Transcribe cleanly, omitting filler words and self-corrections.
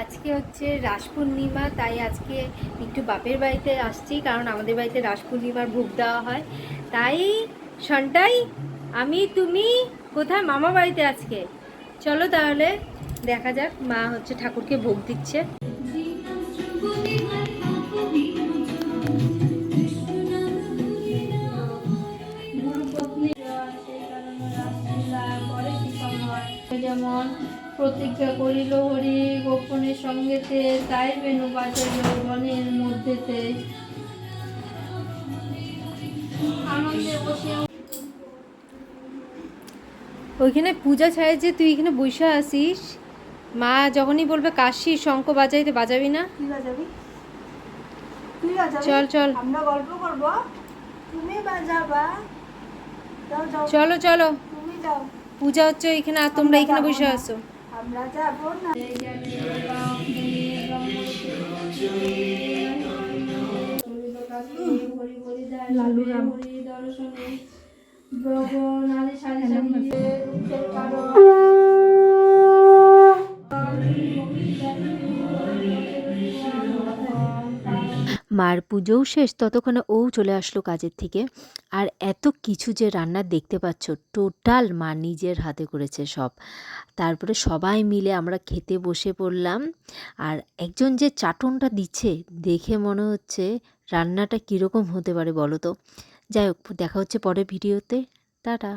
আজকে হচ্ছে রাস পূর্ণিমা, তাই আজকে একটু বাপের বাড়িতে আসছি, কারণ আমাদের বাড়িতে রাস পূর্ণিমার ভোগ দেওয়া হয়। তাই সন্টাই, আমি তুমি কোথায়? মামা বাড়িতে আজকে। চলো তাহলে দেখা যাক, মা হচ্ছে ঠাকুরকে ভোগ দিচ্ছে। যেমন প্রতিজ্ঞা করিল হরি গোপনের সঙ্গেতে, তাই বেনু বাজাইল বনের মধ্যেতে। আনন্দে বসে ওইখানে পূজা ছাড়ে, তুই এখানে বসে আসিস। মা যখনই বলবে কাশি শঙ্খ বাজাইতে, বাজাবি না? তুই বাজাবি, তুই বাজাবি। চল চল, আমরা গল্প করব, তুমি বাজাবা। যাও যাও, চলো চলো, তুমি যাও। পূজা হচ্ছে এখানে, আর তোমরা এখানে বসে আসো। আমরা যাব না। লালু রাম দর্শনে নারী সারি মার পুজোও শেষ, ততক্ষণে ও চলে আসলো কাজের থেকে। আর এত কিছু যে রান্না দেখতে পাচ্ছ, টোটাল মা নিজের হাতে করেছে সব। তারপরে সবাই মিলে আমরা খেতে বসে পড়লাম। আর একজন যে চাটনটা দিচ্ছে, দেখে মনে হচ্ছে রান্নাটা কীরকম হতে পারে বলো তো। যাই হোক, দেখা হচ্ছে পরের ভিডিওতে। টাটা।